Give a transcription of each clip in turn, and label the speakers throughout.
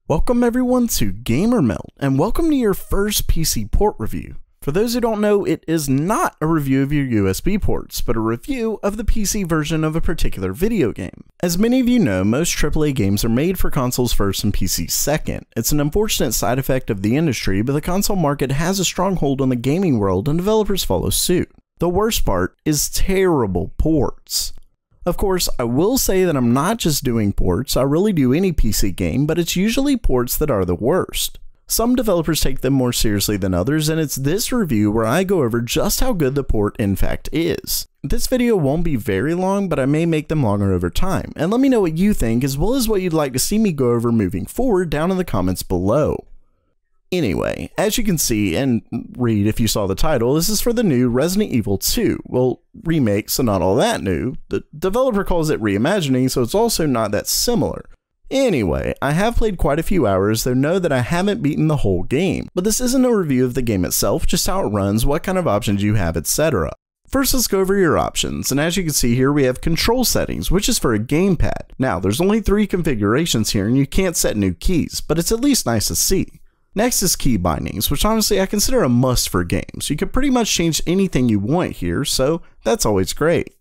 Speaker 1: Welcome everyone to Meld, and welcome to your first PC port review. For those who don't know, it is not a review of your USB ports, but a review of the PC version of a particular video game. As many of you know, most AAA games are made for consoles first and PCs second. It's an unfortunate side effect of the industry, but the console market has a strong hold on the gaming world and developers follow suit. The worst part is terrible ports. Of course, I will say that I'm not just doing ports, I really do any PC game, but it's usually ports that are the worst. Some developers take them more seriously than others, and it's this review where I go over just how good the port in fact is. This video won't be very long, but I may make them longer over time, and let me know what you think as well as what you'd like to see me go over moving forward down in the comments below. Anyway, as you can see, and read if you saw the title, this is for the new Resident Evil 2. Well, remake, so not all that new. The developer calls it reimagining, so it's also not that similar. Anyway, I have played quite a few hours, though know that I haven't beaten the whole game. But this isn't a review of the game itself, just how it runs, what kind of options you have, etc. First, let's go over your options, and as you can see here, we have control settings, which is for a gamepad. Now, there's only 3 configurations here, and you can't set new keys, but it's at least nice to see. Next is key bindings, which honestly I consider a must for games. You can pretty much change anything you want here, so that's always great.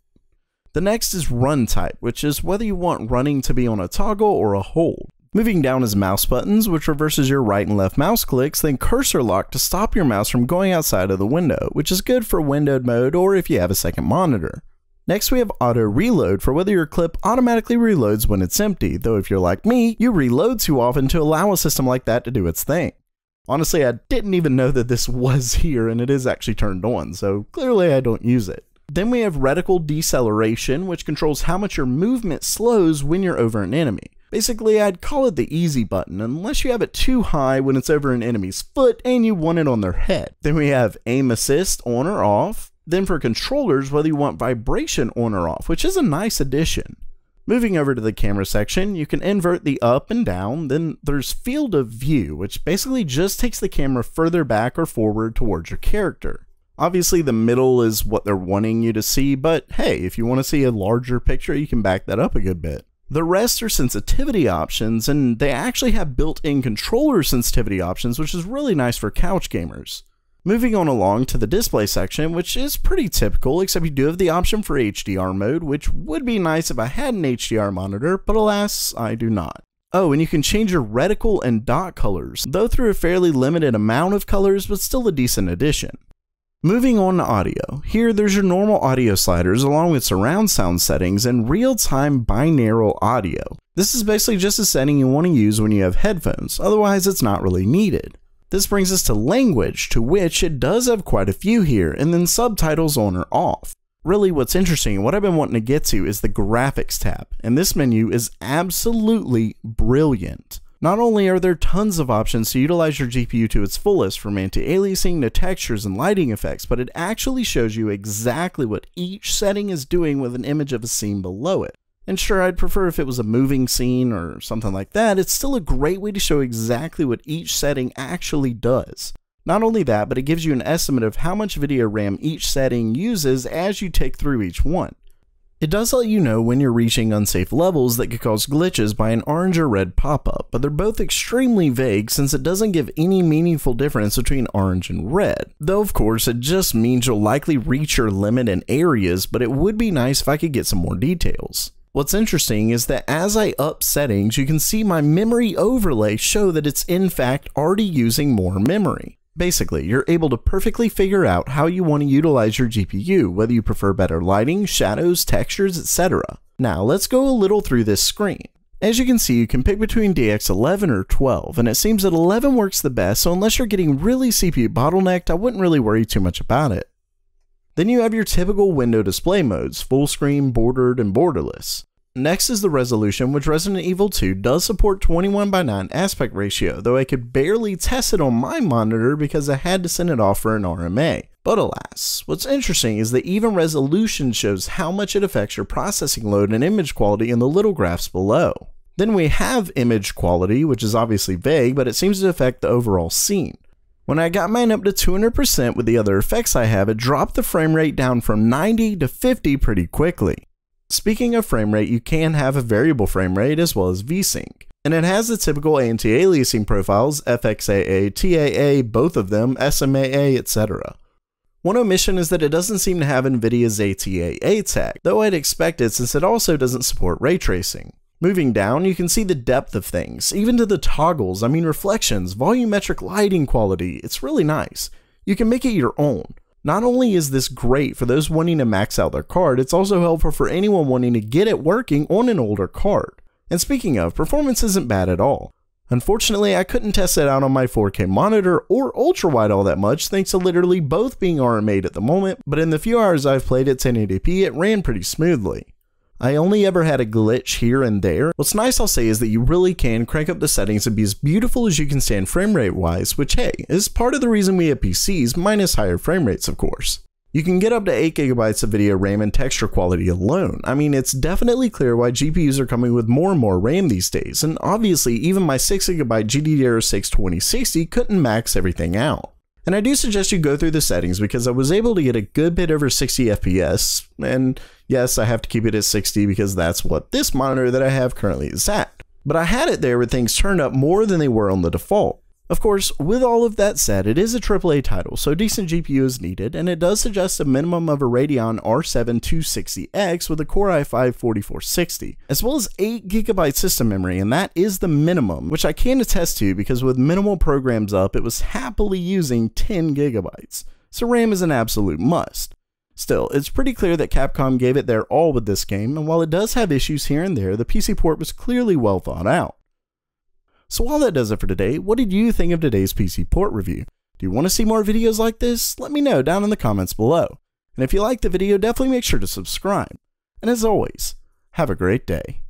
Speaker 1: The next is run type, which is whether you want running to be on a toggle or a hold. Moving down is mouse buttons, which reverses your right and left mouse clicks, then cursor lock to stop your mouse from going outside of the window, which is good for windowed mode or if you have a second monitor. Next we have auto reload for whether your clip automatically reloads when it's empty, though if you're like me, you reload too often to allow a system like that to do its thing. Honestly, I didn't even know that this was here and it is actually turned on, so clearly I don't use it. Then we have reticle deceleration, which controls how much your movement slows when you're over an enemy. Basically, I'd call it the easy button, unless you have it too high when it's over an enemy's foot and you want it on their head. Then we have aim assist on or off. Then for controllers, whether you want vibration on or off, which is a nice addition. Moving over to the camera section, you can invert the up and down, then there's field of view, which basically just takes the camera further back or forward towards your character. Obviously the middle is what they're wanting you to see, but hey, if you want to see a larger picture, you can back that up a good bit. The rest are sensitivity options, and they actually have built-in controller sensitivity options, which is really nice for couch gamers. Moving on along to the display section, which is pretty typical, except you do have the option for HDR mode, which would be nice if I had an HDR monitor, but alas, I do not. Oh, and you can change your reticle and dot colors, though through a fairly limited amount of colors, but still a decent addition. Moving on to audio. Here, there's your normal audio sliders along with surround sound settings and real-time binaural audio. This is basically just a setting you want to use when you have headphones, otherwise it's not really needed. This brings us to language, to which it does have quite a few here, and then subtitles on or off. Really what's interesting and what I've been wanting to get to is the graphics tab, and this menu is absolutely brilliant. Not only are there tons of options to utilize your GPU to its fullest, from anti-aliasing to textures and lighting effects, but it actually shows you exactly what each setting is doing with an image of a scene below it. And sure, I'd prefer if it was a moving scene or something like that, it's still a great way to show exactly what each setting actually does. Not only that, but it gives you an estimate of how much video RAM each setting uses as you tick through each one. It does let you know when you're reaching unsafe levels that could cause glitches by an orange or red pop-up, but they're both extremely vague since it doesn't give any meaningful difference between orange and red. Though of course, it just means you'll likely reach your limit in areas, but it would be nice if I could get some more details. What's interesting is that as I up settings, you can see my memory overlay show that it's in fact already using more memory. Basically, you're able to perfectly figure out how you want to utilize your GPU, whether you prefer better lighting, shadows, textures, etc. Now, let's go a little through this screen. As you can see, you can pick between DX11 or 12, and it seems that 11 works the best, so unless you're getting really CPU bottlenecked, I wouldn't really worry too much about it. Then you have your typical window display modes, full screen, bordered, and borderless. Next is the resolution, which Resident Evil 2 does support 21:9 aspect ratio, though I could barely test it on my monitor because I had to send it off for an RMA. But alas, what's interesting is that even resolution shows how much it affects your processing load and image quality in the little graphs below. Then we have image quality, which is obviously vague, but it seems to affect the overall scene. When I got mine up to 200% with the other effects I have, it dropped the frame rate down from 90 to 50 pretty quickly. Speaking of frame rate, you can have a variable frame rate as well as VSync. And it has the typical anti-aliasing profiles, FXAA, TAA, both of them, SMAA, etc. One omission is that it doesn't seem to have Nvidia's ATAA tag, though I'd expect it since it also doesn't support ray tracing. Moving down, you can see the depth of things, even to the toggles, reflections, volumetric lighting quality, it's really nice. You can make it your own. Not only is this great for those wanting to max out their card, it's also helpful for anyone wanting to get it working on an older card. And speaking of, performance isn't bad at all. Unfortunately, I couldn't test it out on my 4K monitor or ultrawide all that much thanks to literally both being RMA'd at the moment, but in the few hours I've played at 1080p it ran pretty smoothly. I only ever had a glitch here and there. What's nice I'll say is that you really can crank up the settings to be as beautiful as you can stand frame rate wise, which hey, is part of the reason we have PCs, minus higher frame rates of course. You can get up to 8GB of video RAM and texture quality alone. It's definitely clear why GPUs are coming with more and more RAM these days, and obviously even my 6GB GDDR6 2060 couldn't max everything out. And I do suggest you go through the settings because I was able to get a good bit over 60 FPS, and yes, I have to keep it at 60 because that's what this monitor that I have currently is at. But I had it there with things turned up more than they were on the default. Of course, with all of that said, it is a AAA title, so decent GPU is needed, and it does suggest a minimum of a Radeon R7 260X with a Core i5-4460, as well as 8GB system memory, and that is the minimum, which I can attest to because with minimal programs up, it was happily using 10GB, so RAM is an absolute must. Still, it's pretty clear that Capcom gave it their all with this game, and while it does have issues here and there, the PC port was clearly well thought out. So while that does it for today, what did you think of today's PC port review? Do you want to see more videos like this? Let me know down in the comments below. And if you liked the video, definitely make sure to subscribe. And as always, have a great day.